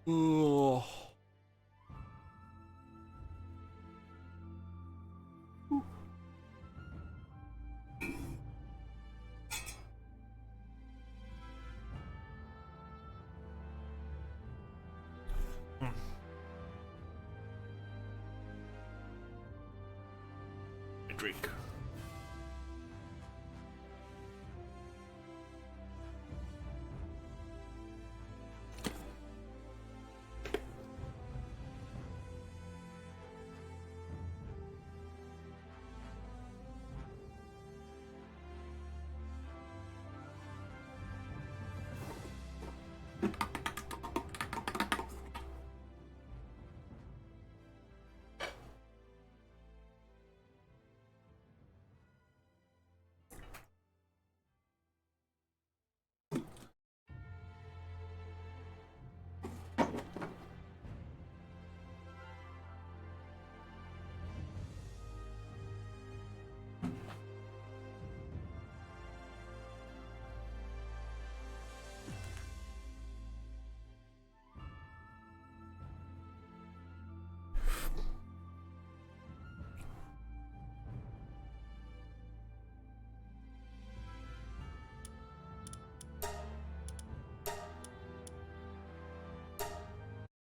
Oh. A drink.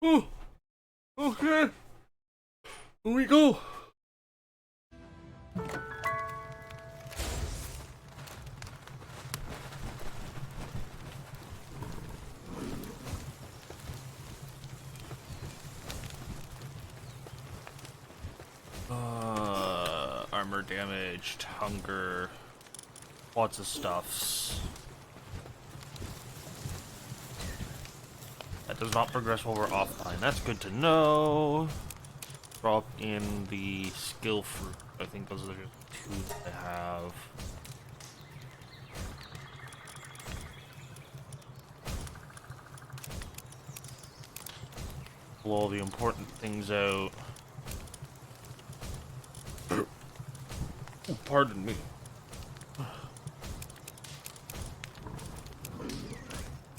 Oh, okay. Here we go. Armor damaged, hunger, lots of stuffs. That does not progress while we're offline. That's good to know. Drop in the skill fruit. I think those are the two that I have. Pull all the important things out. Pardon me.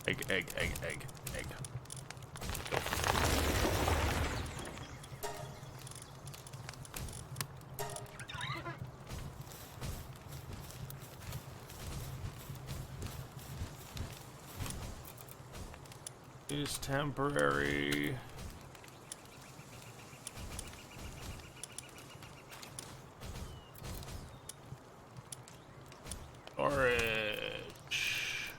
Egg, egg, egg, egg, egg. Is temporary. Storage.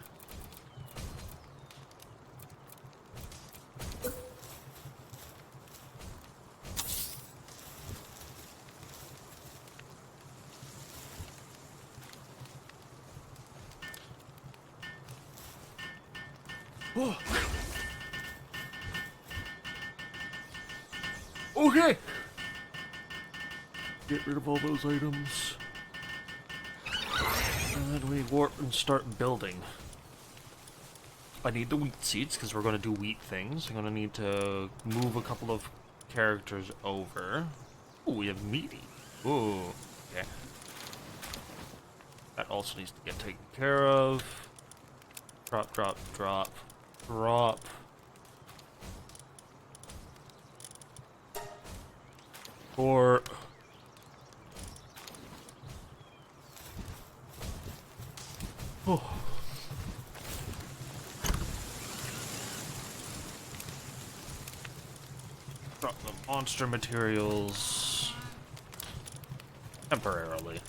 Oh. Okay. Get rid of all those items. And then we warp and start building. I need the wheat seeds because we're going to do wheat things. I'm going to need to move a couple of characters over. Oh, we have meaty. Ooh, okay. That also needs to get taken care of. Drop, drop, drop, drop. Or... Oh. Drop the monster materials. Temporarily.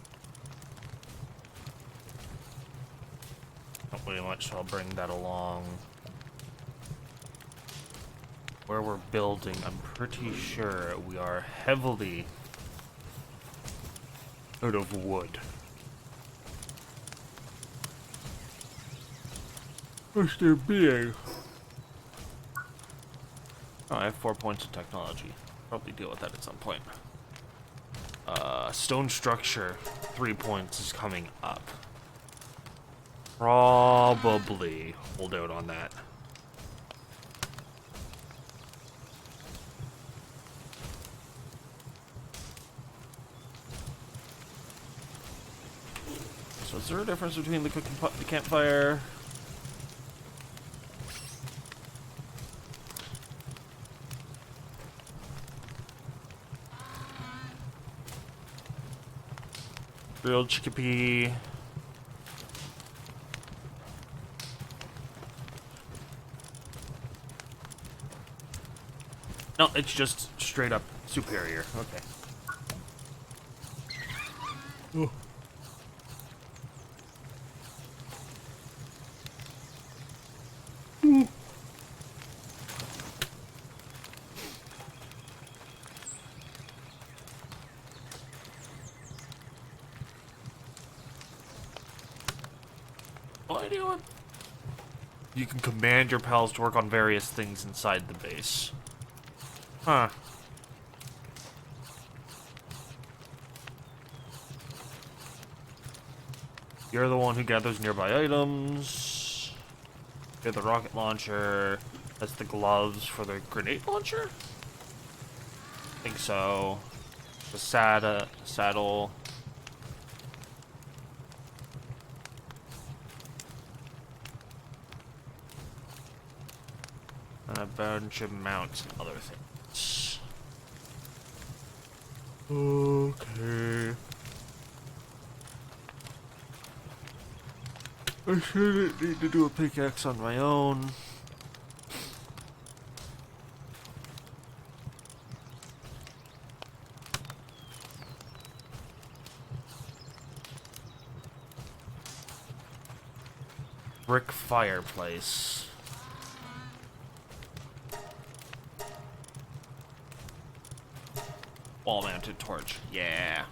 Not really much, so I'll bring that along. Where we're building, I'm pretty sure we are heavily out of wood. What's there being? Oh, I have 4 points of technology. Probably deal with that at some point. Stone structure, 3 points is coming up. Probably hold out on that. So is there a difference between the cooking pot and the campfire? Grilled chickpea. No, it's just straight up superior. Okay. Oh. What are you doing? You can command your pals to work on various things inside the base. Huh. You're the one who gathers nearby items. You're the rocket launcher. That's the gloves for the grenade launcher? I think so. The saddle. And a bunch of mounts and other things. Okay. I shouldn't need to do a pickaxe on my own. Brick fireplace. Wall-mounted torch. Yeah.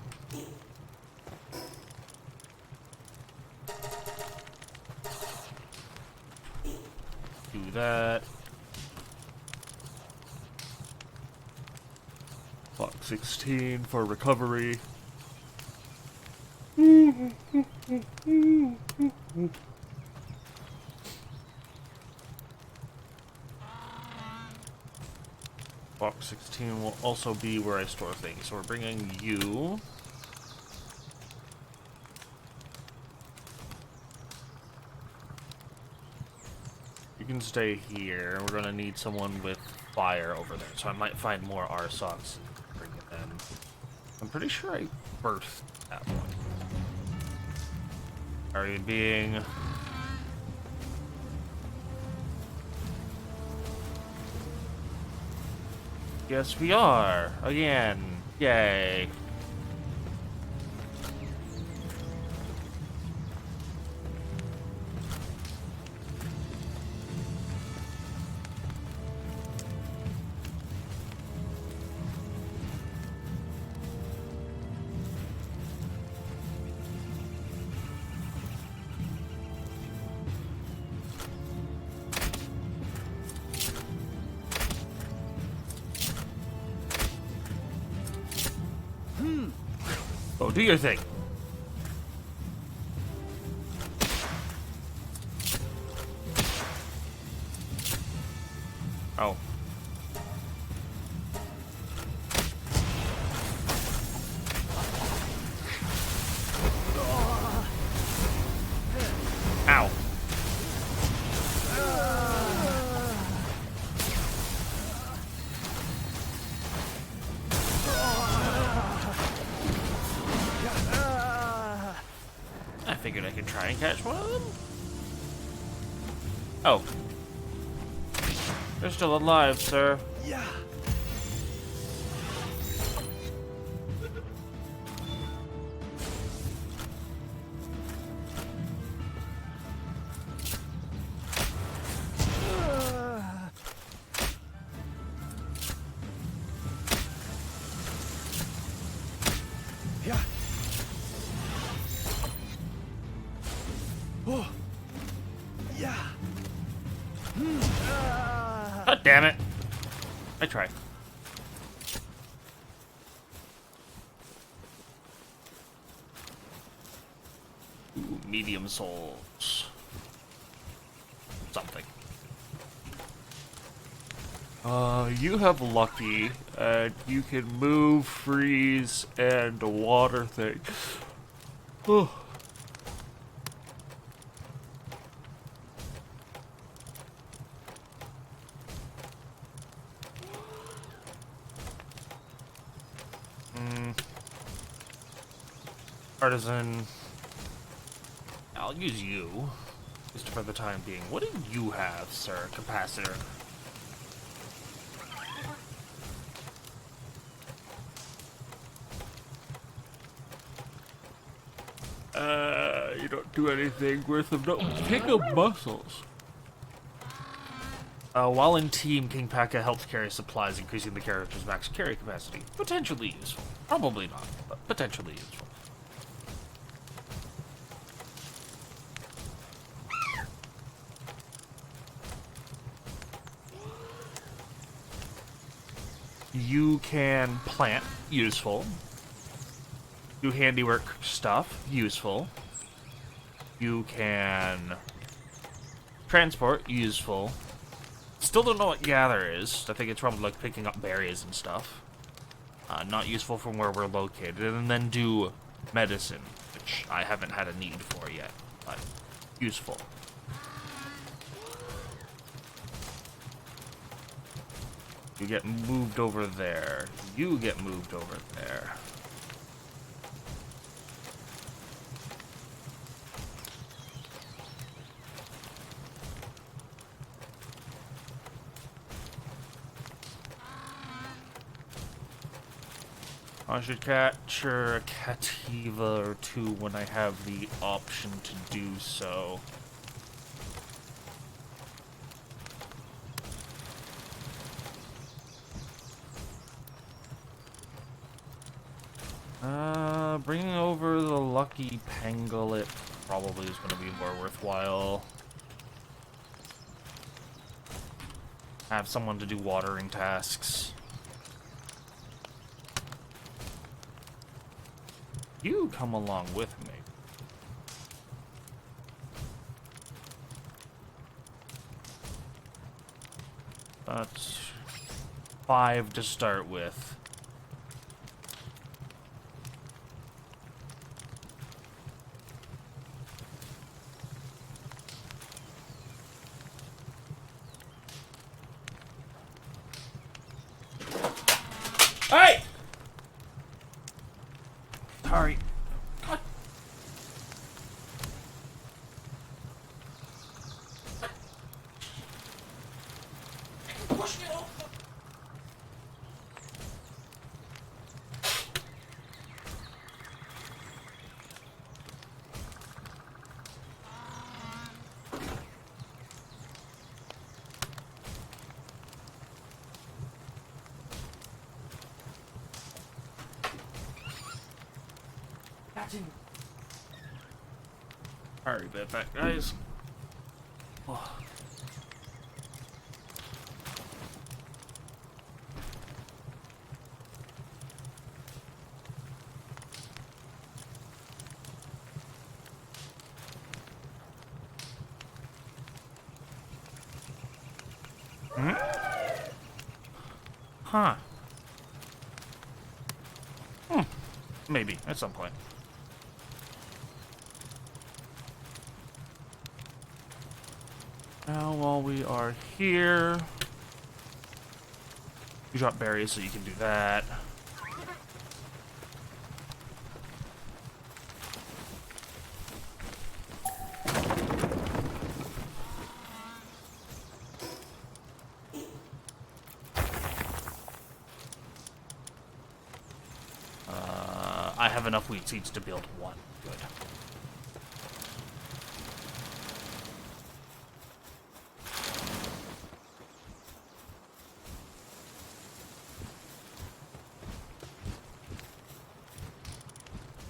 Do that. Box 16 for recovery. Box 16 will also be where I store things. So we're bringing you. You can stay here. We're gonna need someone with fire over there. So I might find more RSOCs and bring it in. I'm pretty sure I birthed that one. Are you being... Yes, we are. Again. Yay. Oh, do your thing. Oh. Ow. I figured I could try and catch one of them. Oh. You're still alive, sir. Yeah. Yeah. Oh. Yeah. God damn it. I tried. Ooh, medium souls. Something. You have lucky, and you can move, freeze, and water thing. Oh. Artisan. I'll use you. Just for the time being. What do you have, sir? Capacitor. You don't do anything worth of no. Pick up muscles. While in team, King P.E.K.K.A helps carry supplies, increasing the character's max carry capacity. Potentially useful. Probably not, but potentially useful. You can plant. Useful. Do handiwork stuff. Useful. You can transport. Useful. Still don't know what gather is. I think it's probably like picking up berries and stuff. Not useful from where we're located. And then do medicine, which I haven't had a need for yet, but useful. You get moved over there. You get moved over there. I should capture a Cativa or two when I have the option to do so. Bringing over the lucky pangolin probably is going to be more worthwhile. Have someone to do watering tasks. You come along with me. That's 5 to start with. Hey! Sorry. God. Push me over. Sorry about that, guys. Oh. Hmm? Huh. Maybe, at some point. Now, while we are here, you drop berries, so you can do that. I have enough wheat seeds to build one. Good.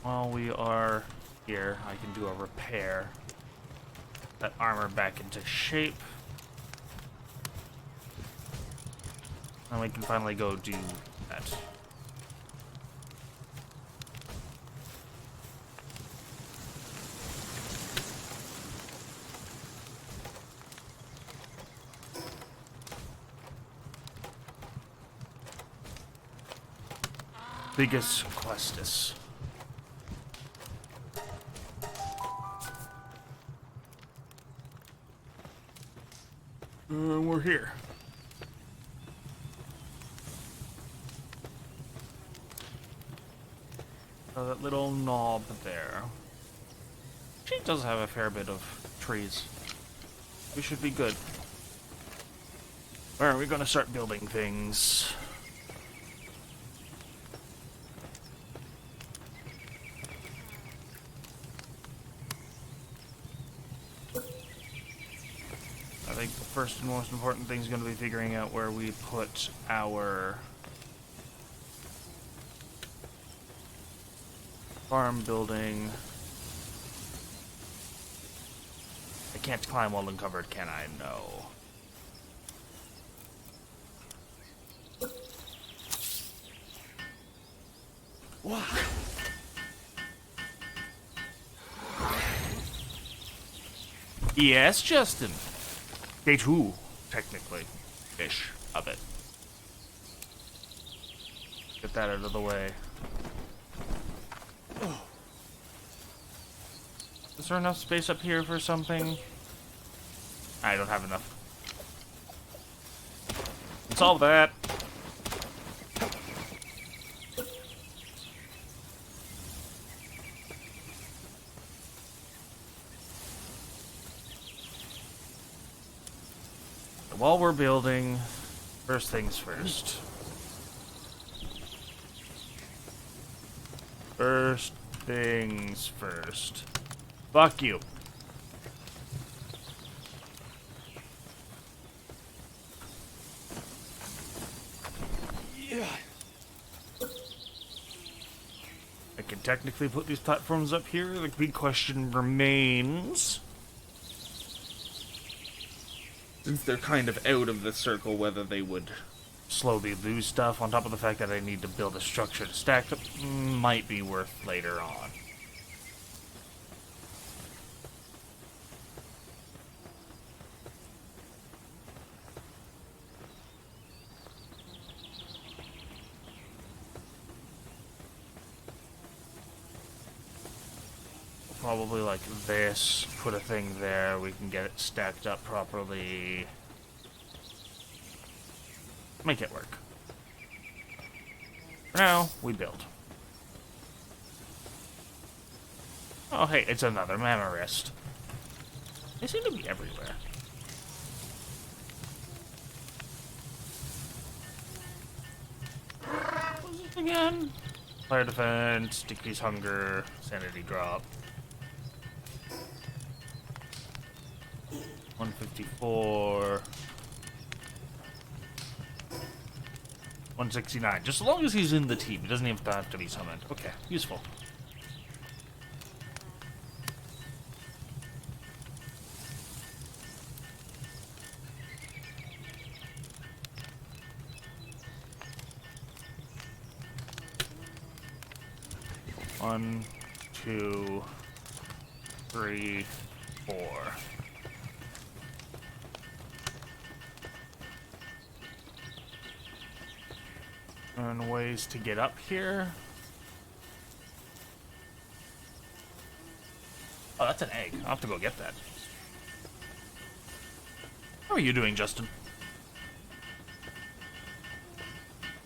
While we are here, I can do a repair. That armor back into shape. And we can finally go do that. Biggest Questus. We're here. That little knob there. She does have a fair bit of trees. We should be good. Where are we gonna start building things? I think the first and most important thing is going to be figuring out where we put our farm building. I can't climb while uncovered, can I? No. Wow. Yes, Justin. Day 2, technically, ish, of it. Get that out of the way. Is there enough space up here for something? I don't have enough. Solve that. While we're building, first things first. First things first. Fuck you. Yeah. I can technically put these platforms up here. The big question remains, since they're kind of out of the circle, whether they would slowly lose stuff on top of the fact that I need to build a structure to stack them, might be worth later on. Probably like this, put a thing there, we can get it stacked up properly. Make it work. For now, we build. Oh hey, it's another Mammorest. They seem to be everywhere. What's this again? Fire defense, decrease hunger, sanity drop. 154. 169. Just as long as he's in the team, he doesn't even have to be summoned. Okay, useful. One, two, three, four. And ways to get up here. Oh, that's an egg. I'll have to go get that. How are you doing, Justin?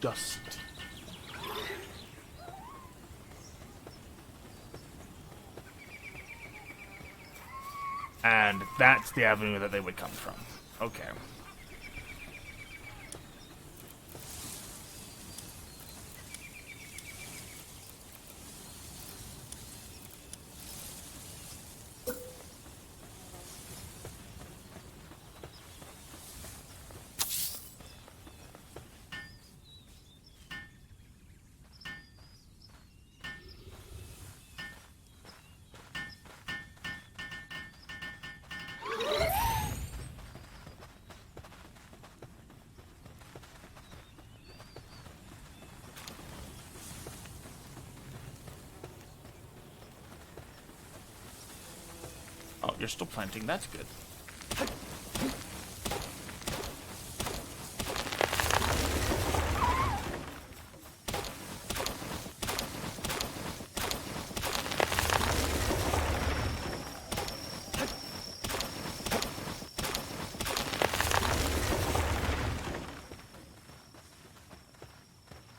Dust. And that's the avenue that they would come from. Okay. Oh, you're still planting. That's good.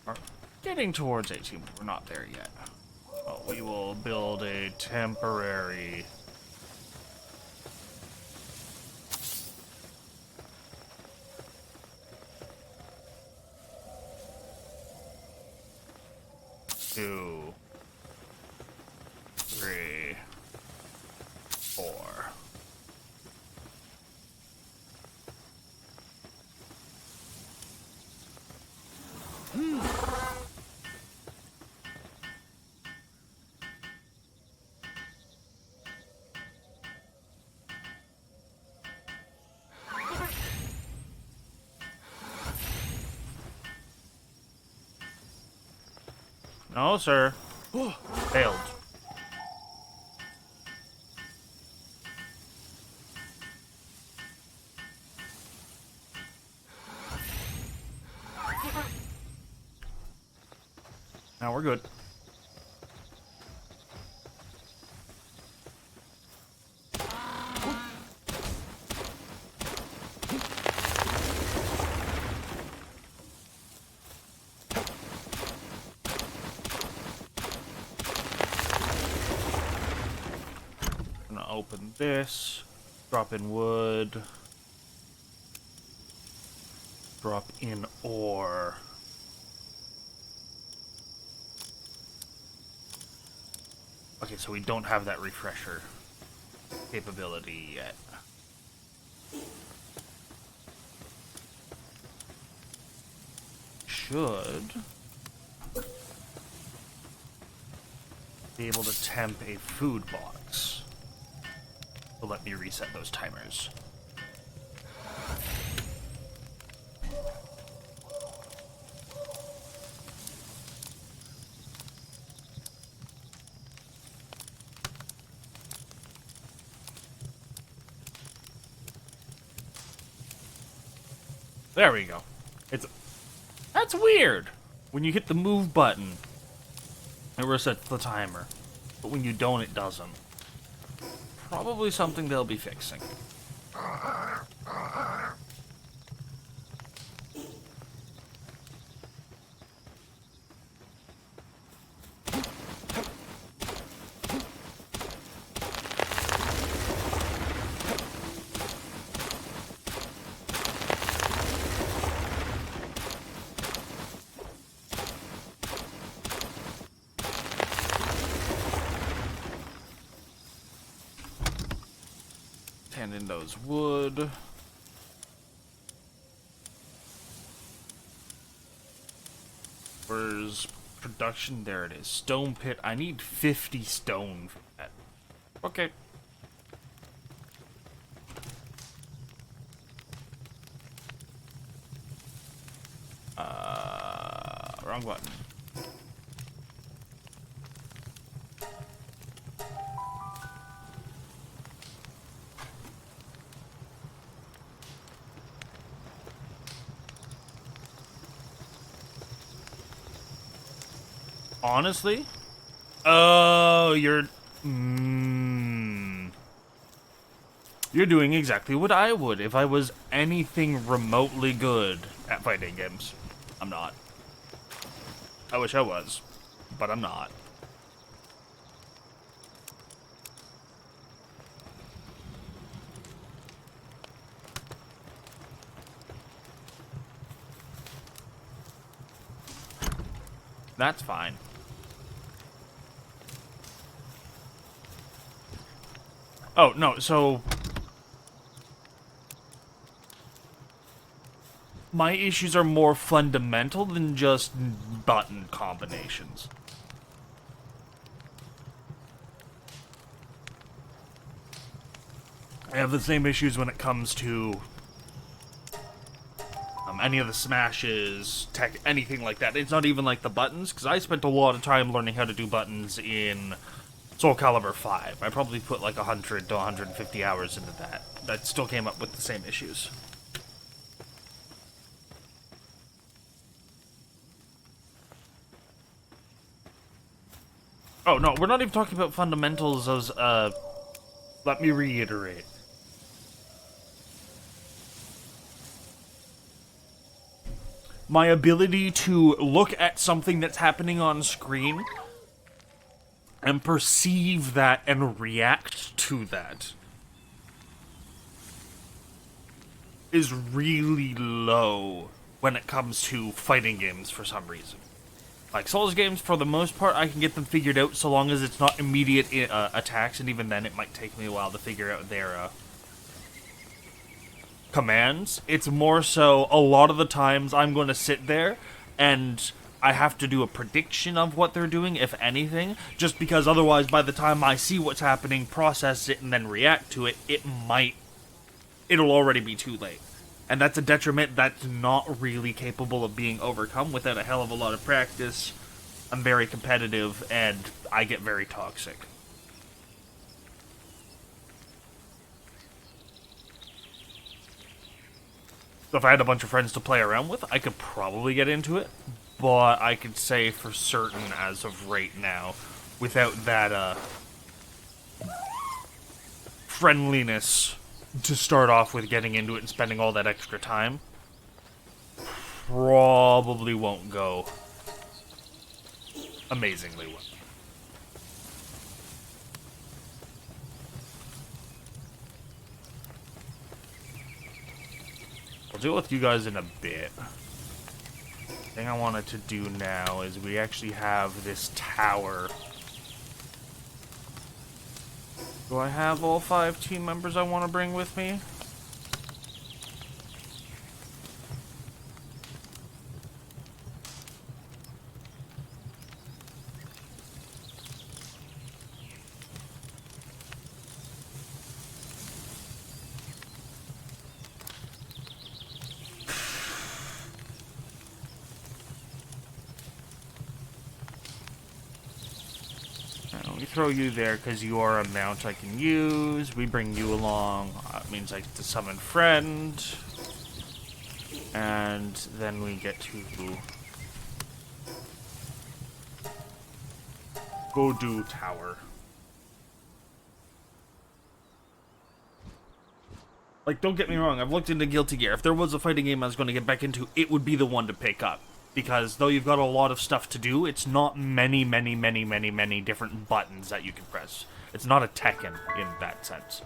We're getting towards 18, but we're not there yet. Oh, we will build a temporary... Two, three, four. No, sir. Failed. Now we're good. I'm gonna open this, drop in wood, drop in ore. Okay, so we don't have that refresher capability yet. Should be able to temp a food box. So let me reset those timers. There we go. That's weird. When you hit the move button, it resets the timer. But when you don't, it doesn't. Probably something they'll be fixing. Hand in those wood. Where's production? There it is. Stone pit. I need 50 stone for that. Okay. Wrong button. Honestly? Oh, you're... You're doing exactly what I would if I was anything remotely good at fighting games. I'm not. I wish I was, but I'm not. That's fine. Oh, no, so... My issues are more fundamental than just button combinations. I have the same issues when it comes to any of the smashes, tech, anything like that. It's not even like the buttons, because I spent a lot of time learning how to do buttons in Soul Calibur 5. I probably put like 100 to 150 hours into that. That still came up with the same issues. Oh, no, we're not even talking about fundamentals as, let me reiterate. My ability to look at something that's happening on screen and perceive that and react to that is really low when it comes to fighting games for some reason. Like, Souls games, for the most part, I can get them figured out so long as it's not immediate attacks, and even then it might take me a while to figure out their commands. It's more so, a lot of the times, I'm going to sit there, and I have to do a prediction of what they're doing, if anything, just because otherwise, by the time I see what's happening, process it, and then react to it, it'll already be too late. And that's a detriment that's not really capable of being overcome without a hell of a lot of practice. I'm very competitive, and I get very toxic. So if I had a bunch of friends to play around with, I could probably get into it. But I could say for certain, as of right now, without that, friendliness to start off with getting into it and spending all that extra time, probably won't go amazingly well. I'll deal with you guys in a bit. The thing I wanted to do now is we actually have this tower. Do I have all 5 team members I want to bring with me? We throw you there because you are a mount I can use. We bring you along. It means I get to summon friend. And then we get to go do tower. Like, don't get me wrong, I've looked into Guilty Gear. If there was a fighting game I was going to get back into, it would be the one to pick up. Because though you've got a lot of stuff to do, it's not many different buttons that you can press. It's not a Tekken in that sense.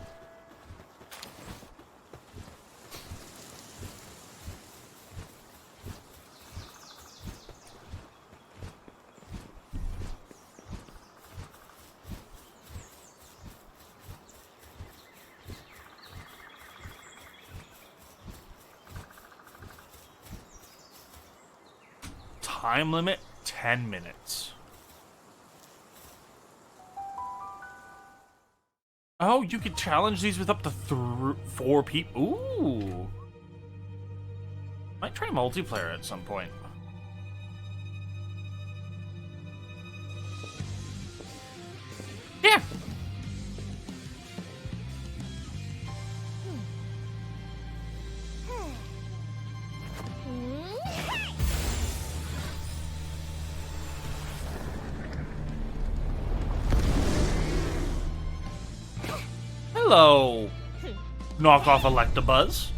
Time limit, 10 minutes. Oh, you can challenge these with up to 4 people. Ooh. Might try multiplayer at some point. Yeah. Hello, knockoff Electabuzz.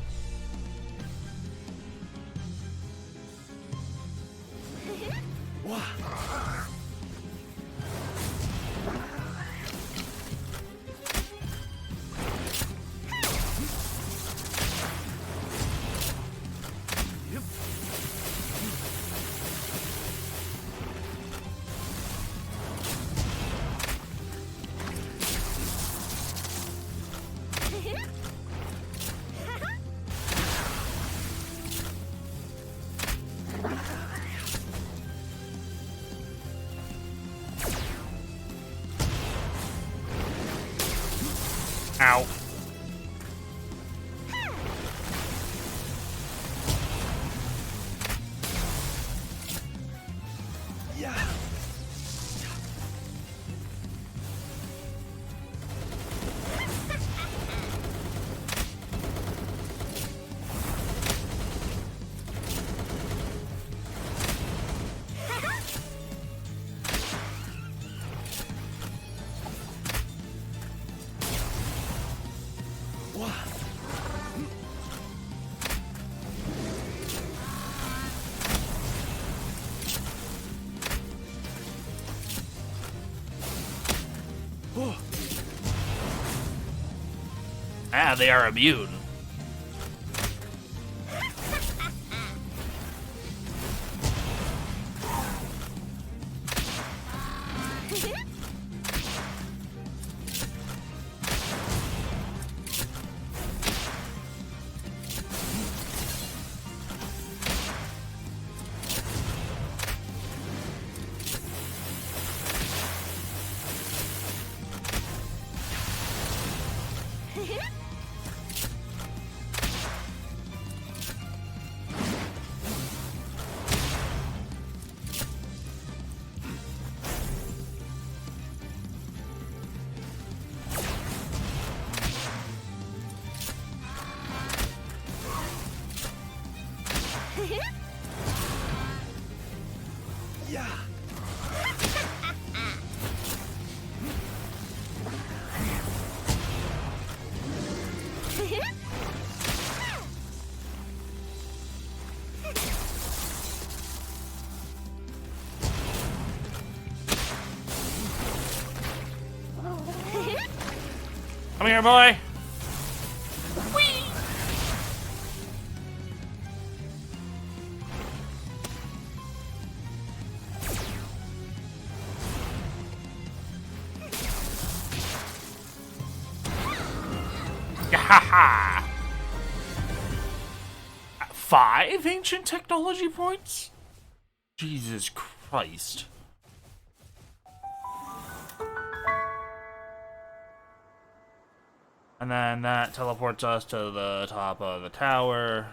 Ow. Yeah. Oh. Ah, they are immune. Yeah. Come here, boy. Yahaha! 5 ancient technology points? Jesus Christ. And then that teleports us to the top of the tower.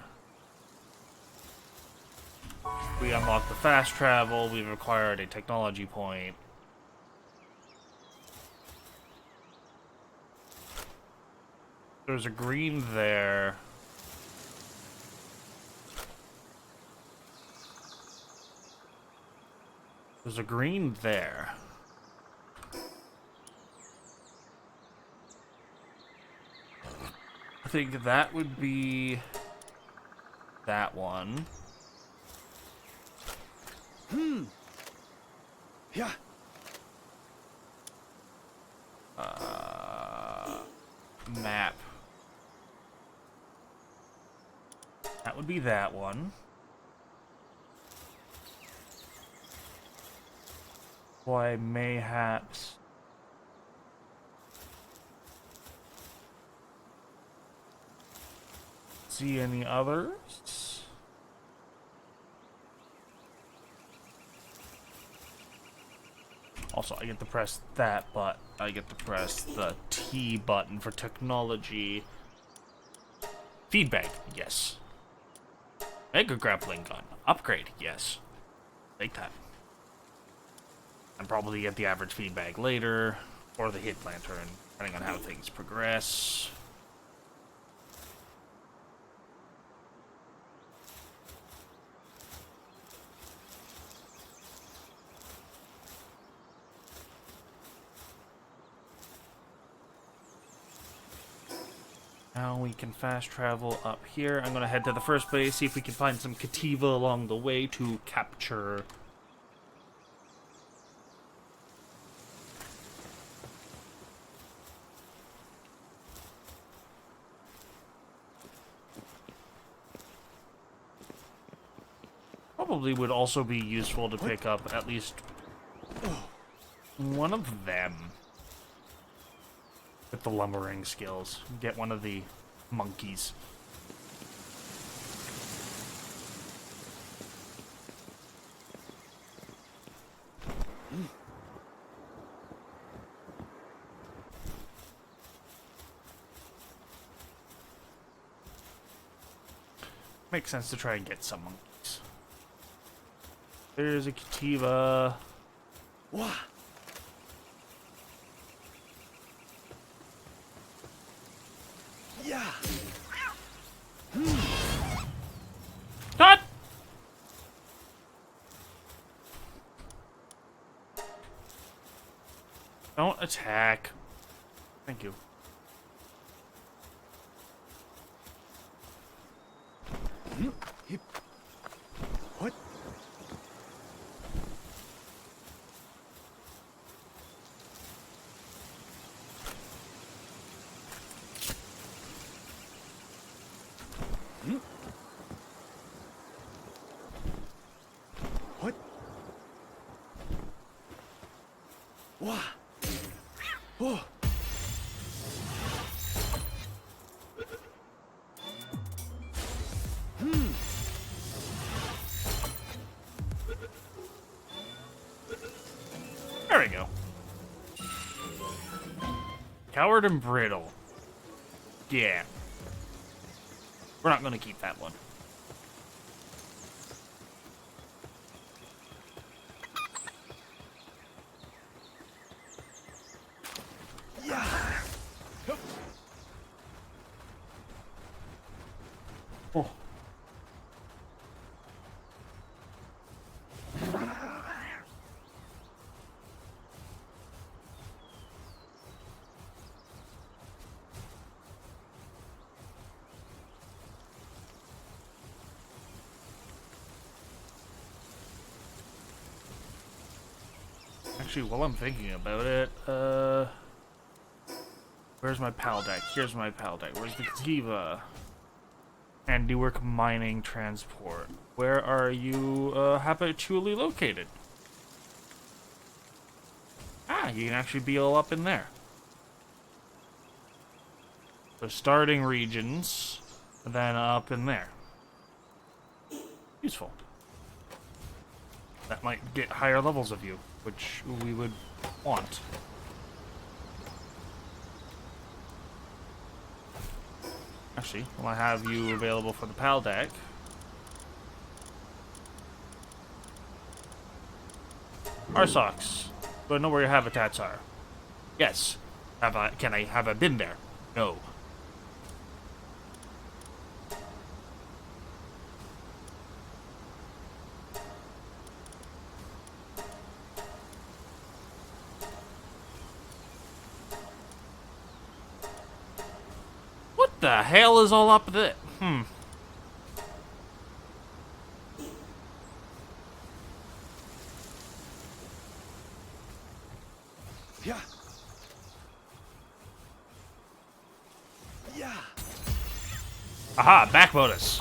We unlock the fast travel. We've acquired a technology point. There's a green there. There's a green there. I think that would be that one. Yeah. Map. That would be that one. Boy, mayhaps. See any others? Also, I get to press that button. I get to press the T button for technology. Feedback, yes. Mega grappling gun. Upgrade, yes. Take that. And probably get the average feedback later, or the hit lantern, depending on how things progress. Now we can fast travel up here. I'm gonna head to the first base, see if we can find some Kativa along the way to capture. Probably would also be useful to pick up at least one of them with the lumbering skills. Get one of the monkeys. Makes sense to try and get some monkeys. There's a Kativa. Wah. Yeah. Cut! Don't attack. Thank you. What? Oh. There we go. Coward and brittle. Yeah. We're not gonna keep that one. Oh. Actually, while I'm thinking about it, where's my PAL deck? Here's my PAL deck. Where's the Kiva? And Newark Mining Transport. Where are you habitually located? Ah, you can actually be all up in there. So starting regions, then up in there. Useful. That might get higher levels of you, which we would want. Actually, while I have you available for the PAL deck, Arsox, do I know where your habitats are? Yes. Have I been there? No. What the hell is all up there? Yeah. Yeah. Aha, back bonus.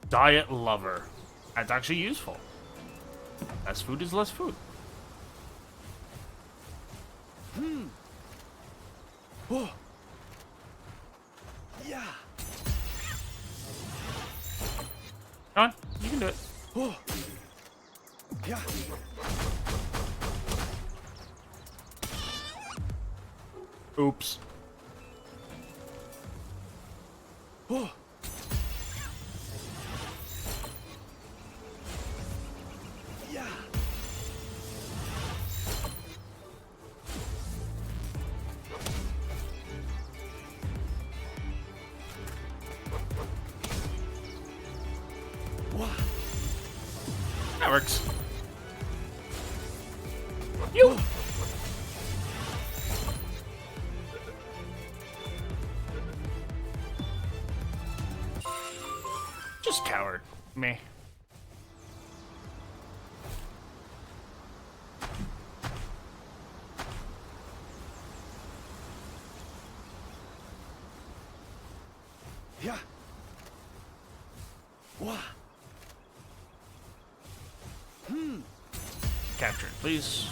Diet lover. That's actually useful. Less food is less food. Oh. Yeah. Come on, you can do it. Oh. Yeah. Oops. Oh. Yeah. What? That works. You. Just coward. Meh. Yeah. What? Capture it, please.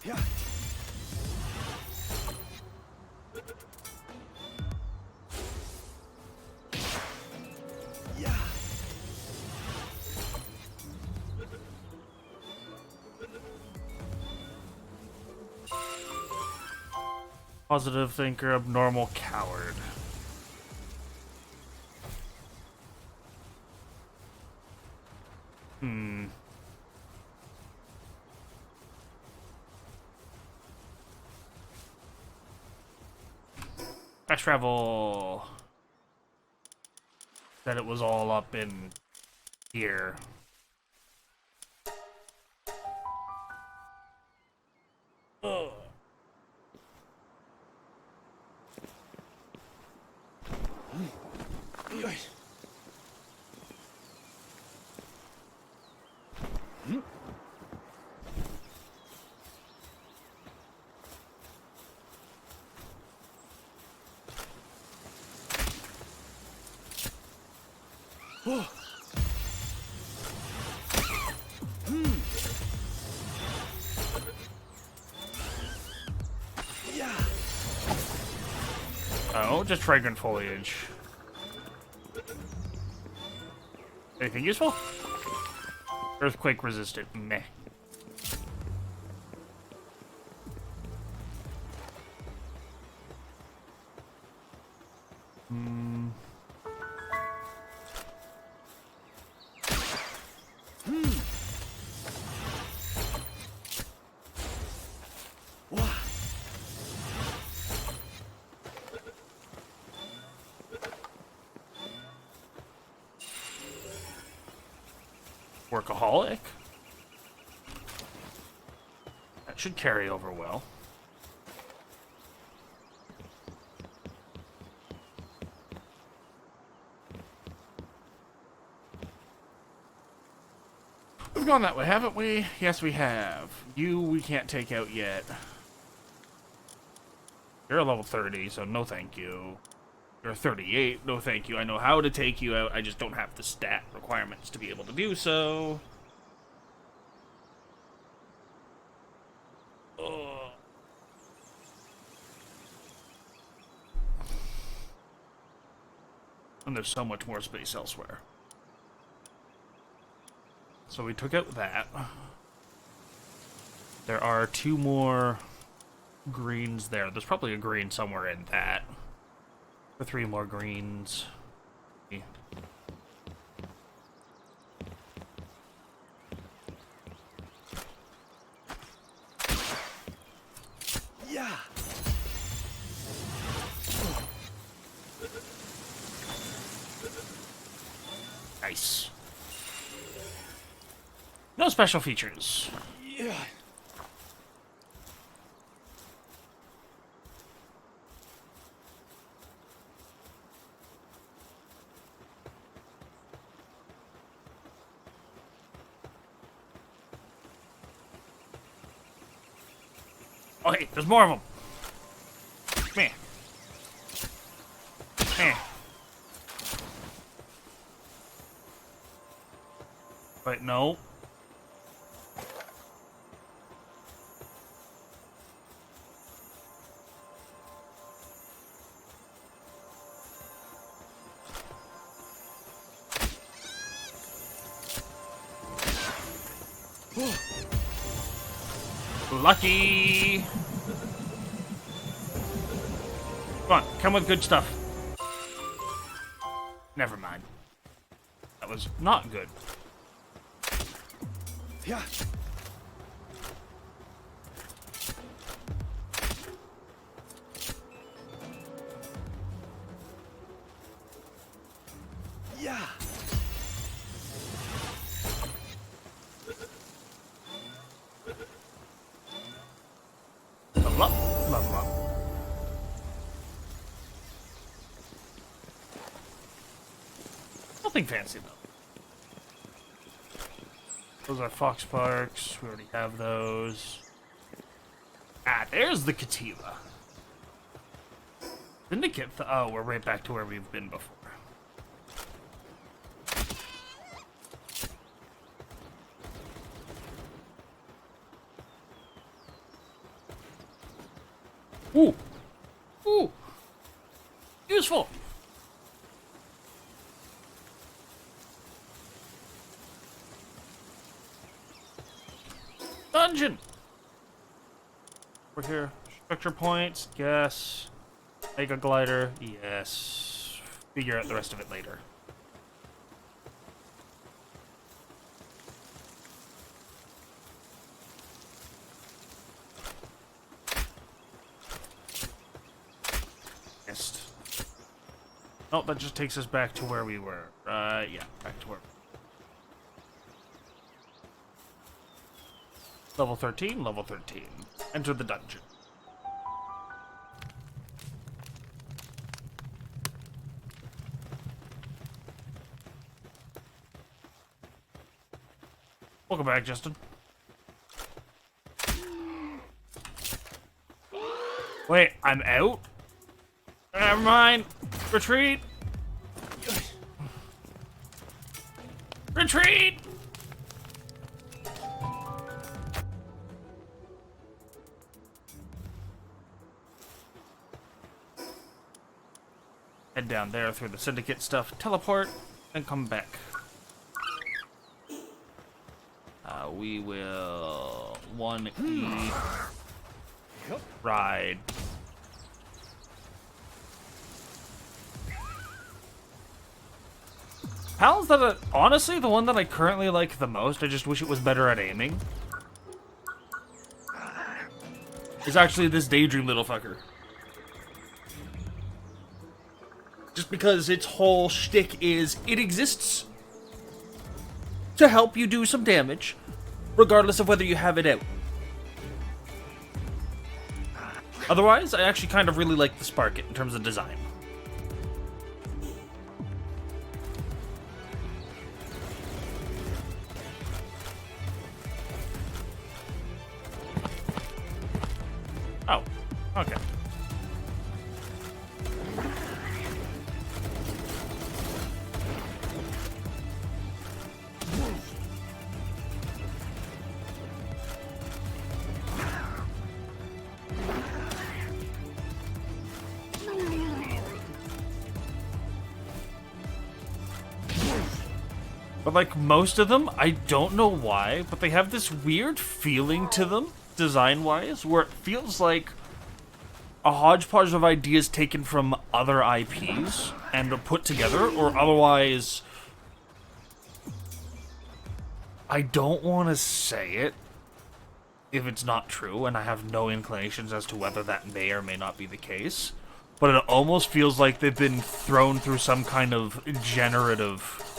Yeah. Yeah. Positive thinker, abnormal coward. Fast travel. Said it was all up in here. Ugh. Oh. Yeah. Oh, just fragrant foliage. Anything useful? Earthquake resistant. Meh. Wah. Workaholic? That should carry over well. We've gone that way, haven't we? Yes, we have. You, we can't take out yet. You're a level 30, so no thank you. You're 38, no thank you. I know how to take you out, I just don't have the stat requirements to be able to do so. Ugh. And there's so much more space elsewhere. So we took out that. There are 2 more greens there. There's probably a green somewhere in that. Or 3 more greens. Yeah. Nice. No special features. Yeah. Oh, hey, there's more of them. Come here. Come here. Wait, no. Lucky. Come on, come with good stuff. Never mind. That was not good. Yeah. Yeah. Level up, level up. Nothing fancy though. Those are fox parks. We already have those. Ah, there's the Cattiva. Syndicate. Oh, we're right back to where we've been before. Ooh. Ooh. Useful. Dungeon. We're here. Structure points. Yes. Mega glider. Yes. Figure out the rest of it later. Missed. Oh, that just takes us back to where we were. Yeah, back to where. Level 13, level 13. Enter the dungeon. Welcome back, Justin. Wait, I'm out? Never mind. Retreat. Retreat! Head down there through the syndicate stuff, teleport, and come back. We will 1E ride. Pal's that honestly the one that I currently like the most. I just wish it was better at aiming. Is actually this Daydream little fucker. Just because its whole shtick is it exists to help you do some damage, regardless of whether you have it out. Otherwise, I actually kind of really like the Spark in terms of design. Oh, okay. But like most of them, I don't know why, but they have this weird feeling to them, design-wise, where it feels like a hodgepodge of ideas taken from other IPs and are put together, or otherwise... I don't want to say it if it's not true, and I have no inclinations as to whether that may or may not be the case, but it almost feels like they've been thrown through some kind of generative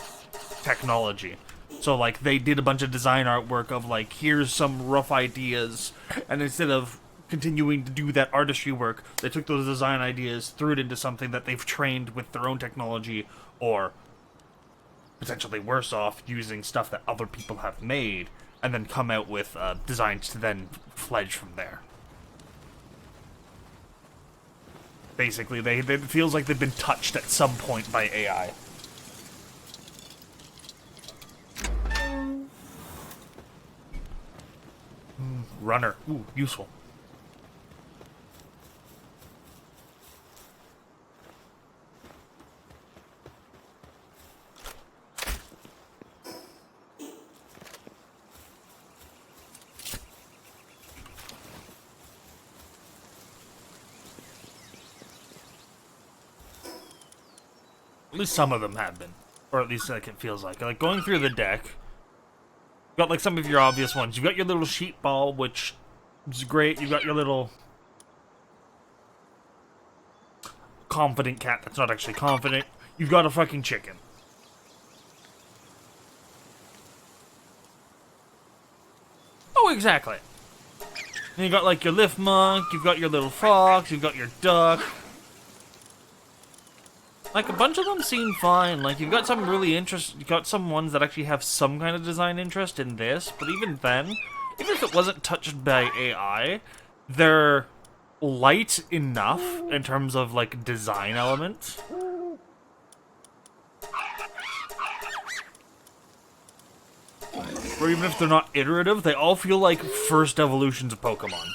technology. So like they did a bunch of design artwork of like, here's some rough ideas, and instead of continuing to do that artistry work, they took those design ideas, threw it into something that they've trained with their own technology, or potentially worse off, using stuff that other people have made, and then come out with designs to then fledge from there. Basically, it feels like they've been touched at some point by AI. Runner. Ooh, useful. At least some of them have been. Or at least like it feels like. Like going through the deck, you've got like some of your obvious ones. You've got your little sheep ball, which is great. You've got your little confident cat that's not actually confident. You've got a fucking chicken. Oh, exactly. And you got like your lift monk, you've got your little fox, you've got your duck. Like, a bunch of them seem fine. Like, you've got some really you've got some ones that actually have some kind of design interest in this, but even then, even if it wasn't touched by AI, they're light enough in terms of, like, design elements. Or even if they're not iterative, they all feel like first evolutions of Pokemon.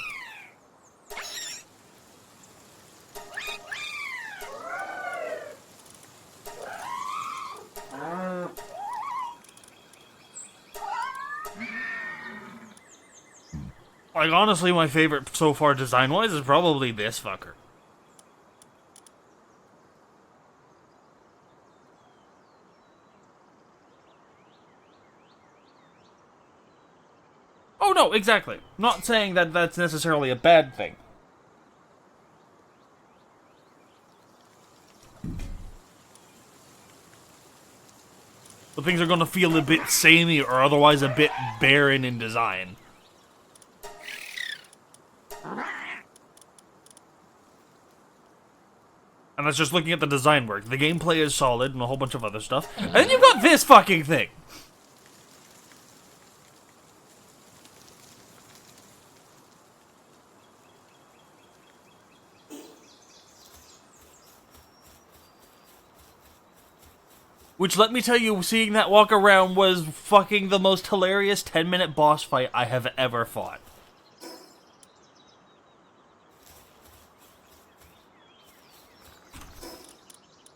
Like, honestly, my favorite so far design-wise is probably this fucker. Oh, no, exactly. Not saying that that's necessarily a bad thing. But things are going to feel a bit samey or otherwise a bit barren in design. And that's just looking at the design work. The gameplay is solid and a whole bunch of other stuff. And then you've got this fucking thing! Which, let me tell you, seeing that walk around was fucking the most hilarious 10-minute boss fight I have ever fought.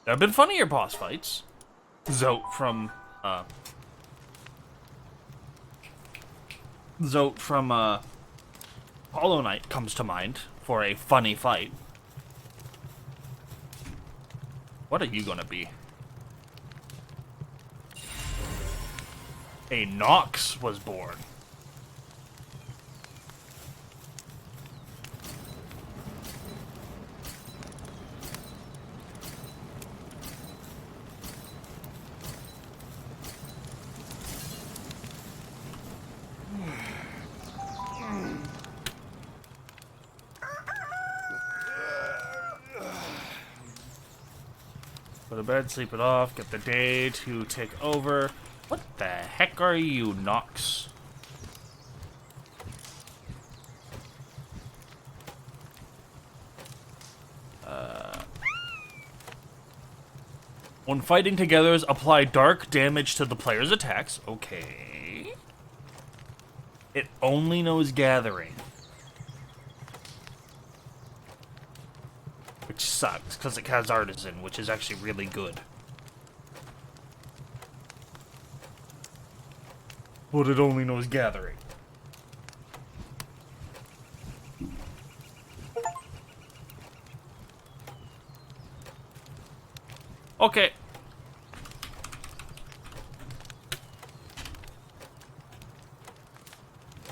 There have been funnier boss fights. Zote from Hollow Knight comes to mind for a funny fight. What are you gonna be? A Nox was born. Go to bed, sleep it off, get the day to take over. What the heck are you, Nox? When fighting together, apply dark damage to the player's attacks. Okay. It only knows gathering. Which sucks, because it has Artisan, which is actually really good. But it only knows gathering. Okay.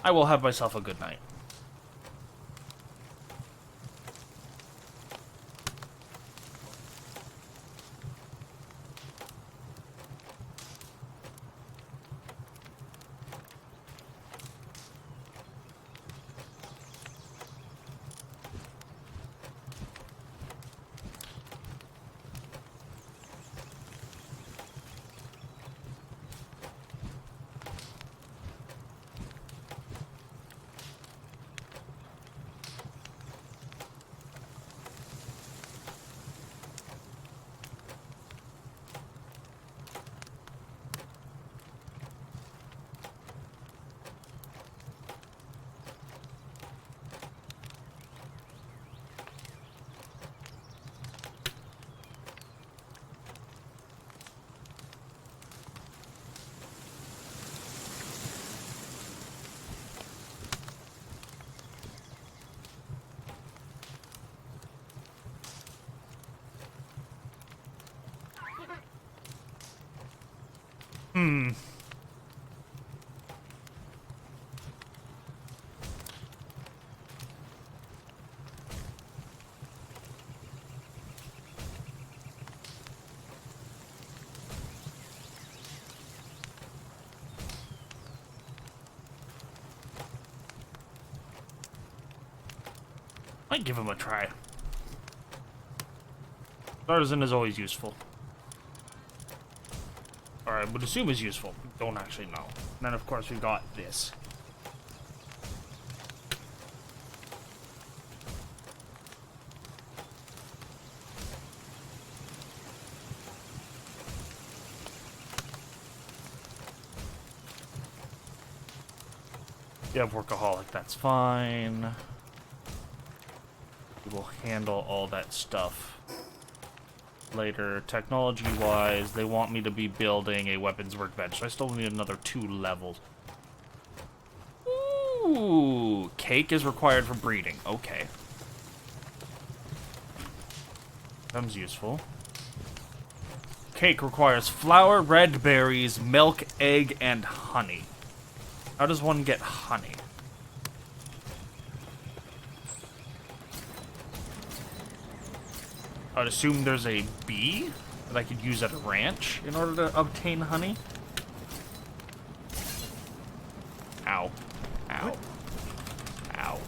I will have myself a good night. Might give him a try. Artisan is always useful. Or I would assume is useful. Don't actually know. And then of course we got this. You have Workaholic, that's fine. We will handle all that stuff later. Technology-wise, they want me to be building a weapons workbench, so I still need another 2 levels. Ooh, cake is required for breeding. Okay. Becomes useful. Cake requires flour, red berries, milk, egg, and honey. How does one get honey? I'd assume there's a bee that I could use at a ranch in order to obtain honey. Ow. Ow. Ow.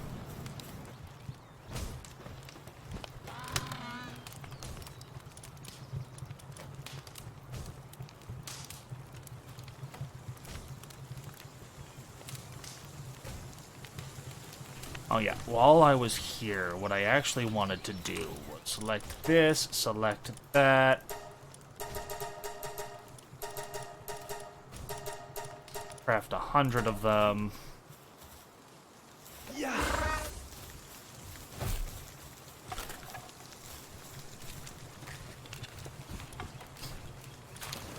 Oh yeah, while I was here, what I actually wanted to do was select this, select that. Craft 100 of them. Yeah.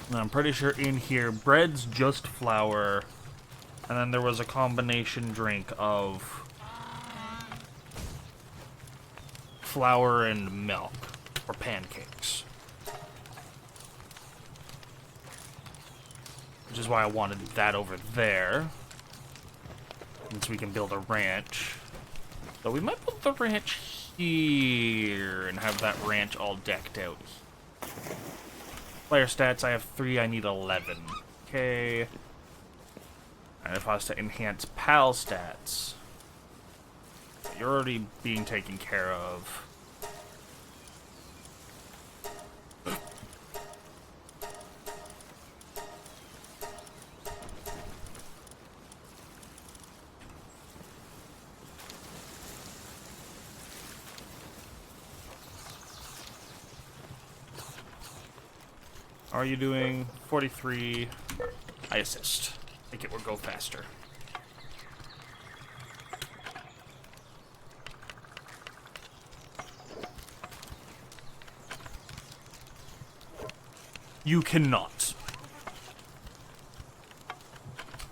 And I'm pretty sure in here, bread's just flour. And then there was a combination drink of flour and milk, or pancakes. Which is why I wanted that over there. And so we can build a ranch. So we might build the ranch here and have that ranch all decked out. Player stats, I have 3, I need 11. Okay. And if I was to enhance PAL stats, you're already being taken care of. Are you doing 43? I assist. Make it go faster. You cannot.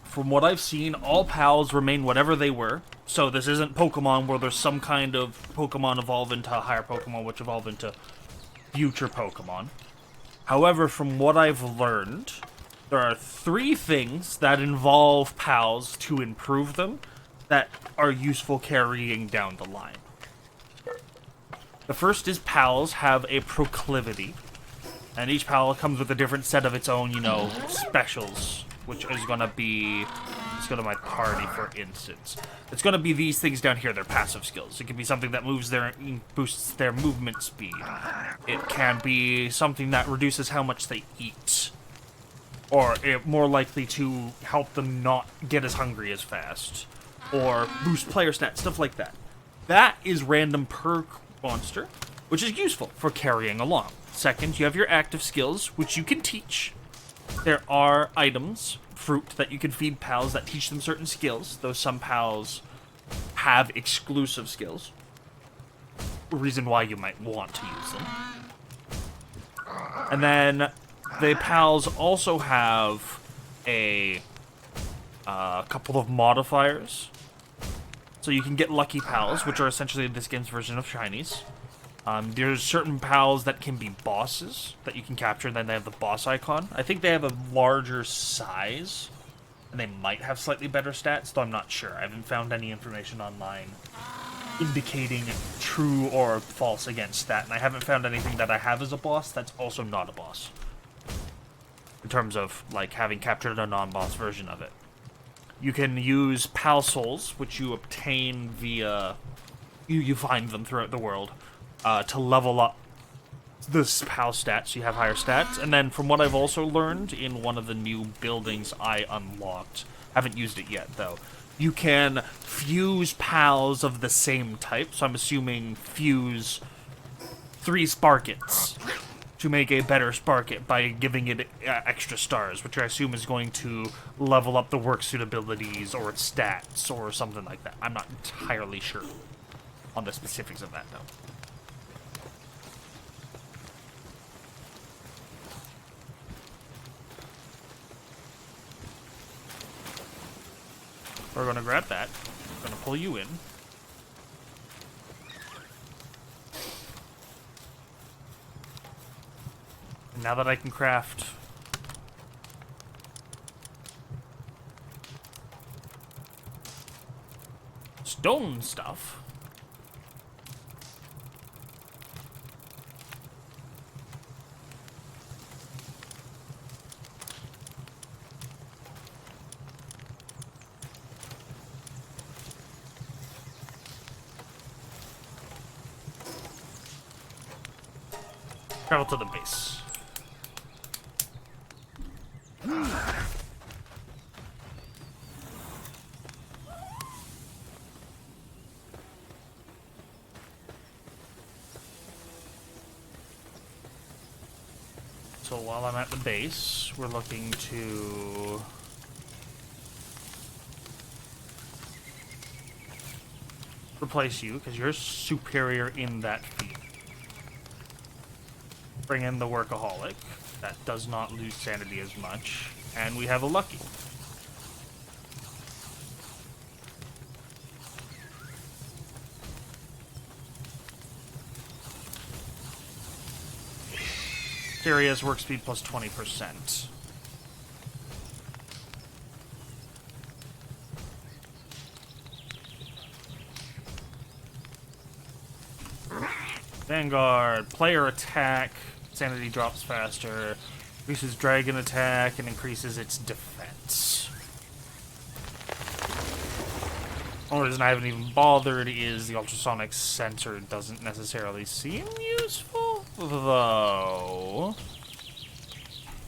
From what I've seen, all pals remain whatever they were. So this isn't Pokemon where there's some kind of Pokemon evolve into a higher Pokemon which evolve into future Pokemon. However, from what I've learned, there are 3 things that involve pals to improve them that are useful carrying down the line. The first is pals have a proclivity, and each pal comes with a different set of its own, specials, which is going to be... Let's go to my party, for instance. It's going to be these things down here, their passive skills. It can be something that boosts their movement speed. It can be something that reduces how much they eat. Or more likely to help them not get as hungry as fast. Or boost player stats, stuff like that. That is random per monster, which is useful for carrying along. Second, you have your active skills, which you can teach. There are items, fruit, that you can feed pals that teach them certain skills, though some pals have exclusive skills. Reason why you might want to use them. And then the pals also have a couple of modifiers. So you can get lucky pals, which are essentially this game's version of shinies. There's certain pals that can be bosses that you can capture, and then they have the boss icon. I think they have a larger size, and they might have slightly better stats, though I'm not sure. I haven't found any information online indicating true or false against that, and I haven't found anything that I have as a boss that's also not a boss. In terms of, like, having captured a non-boss version of it. You can use pal souls, which you obtain via... You find them throughout the world. To level up the PAL stats, so you have higher stats. And then from what I've also learned in one of the new buildings I unlocked, haven't used it yet though, you can fuse pals of the same type, so I'm assuming fuse 3 Sparkets to make a better Sparket by giving it extra stars, which I assume is going to level up the work suit abilities or its stats or something like that. I'm not entirely sure on the specifics of that though. We're going to grab that. We're going to pull you in. And now that I can craft stone stuff, travel to the base. So while I'm at the base, we're looking to replace you, because you're superior in that field. Bring in the Workaholic. That does not lose sanity as much. And we have a Lucky. Serious work speed plus 20%. Vanguard, player attack, sanity drops faster, increases dragon attack, and increases its defense. The only reason I haven't even bothered is the ultrasonic sensor doesn't necessarily seem useful, though.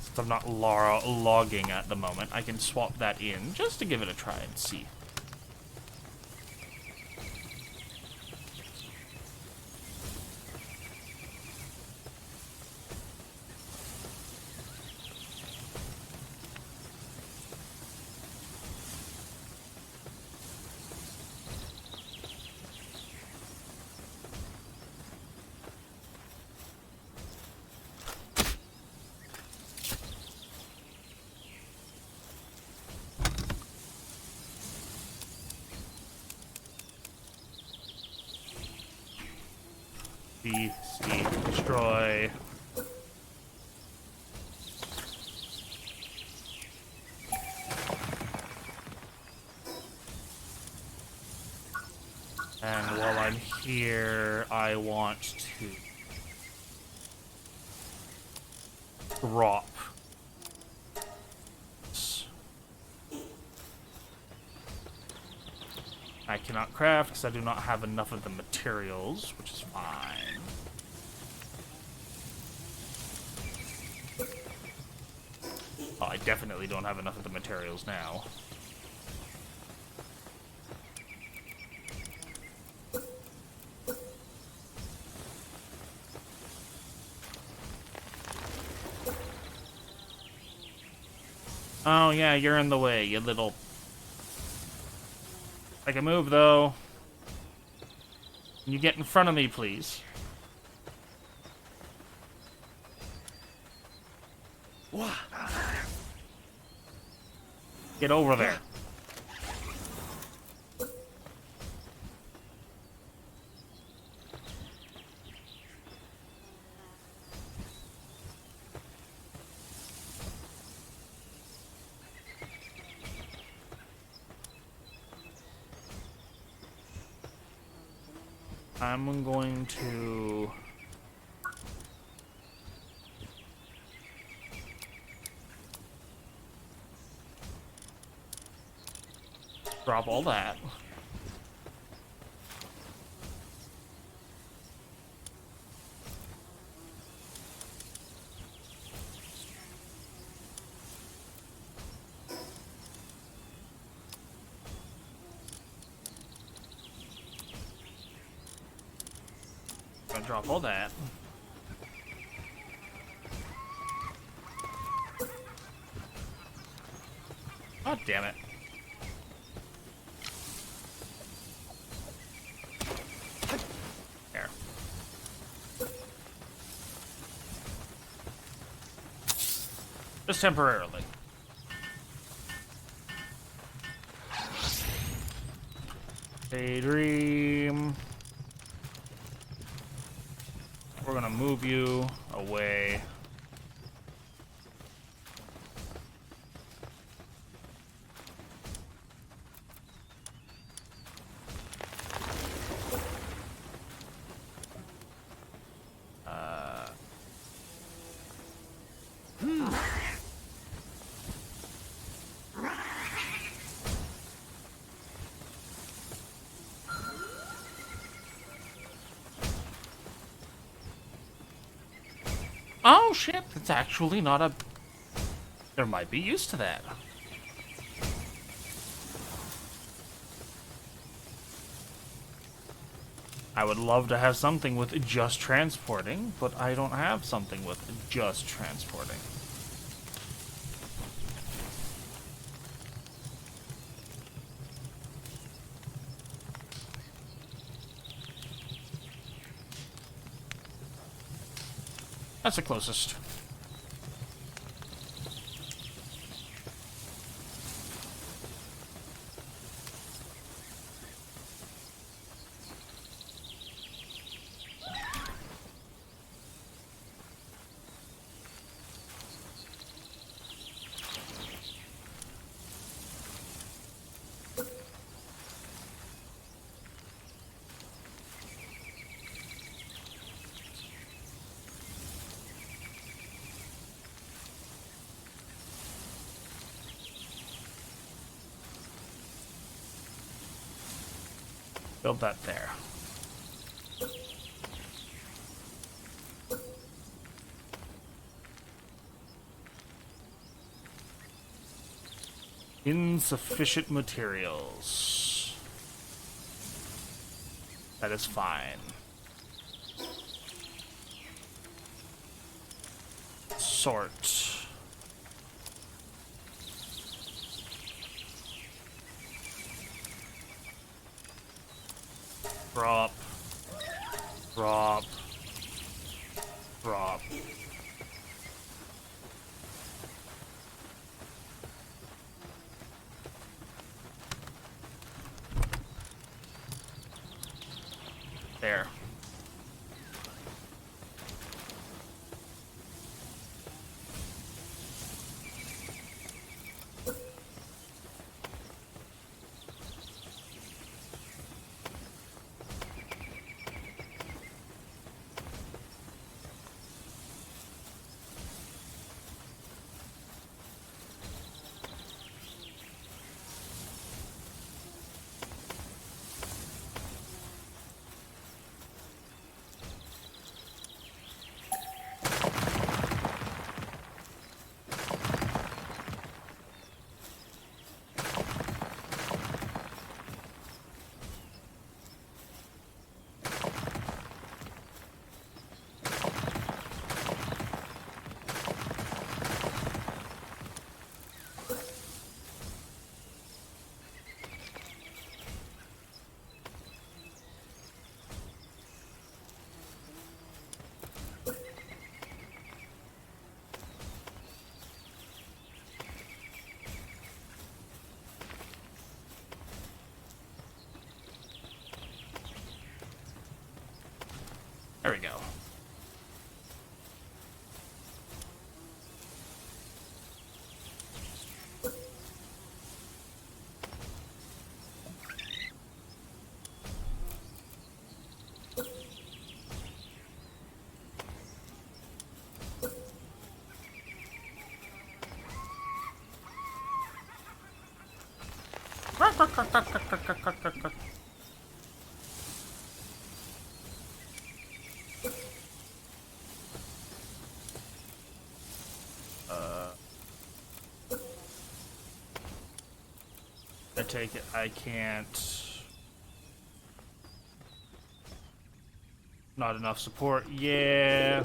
Since I'm not logging at the moment, I can swap that in just to give it a try and see. Destroy. And while I'm here, I want to drop. I cannot craft because I do not have enough of the materials, which is fine. Oh, I definitely don't have enough of the materials now. Oh yeah, you're in the way, you little... I can move, though. Can you get in front of me, please? Get over there. I'm going to... drop all that. Gonna drop all that. God damn it. There. Just temporarily. Daydream. We're gonna move you away. Oh shit, it's actually not a... There might be use to that. I would love to have something with just transporting, but I don't have something with just transporting. That's the closest. Build that there. Insufficient materials. That is fine. Sort. Drop. Drop. Drop. There. There we go. I take it I can't. Not enough support. Yeah.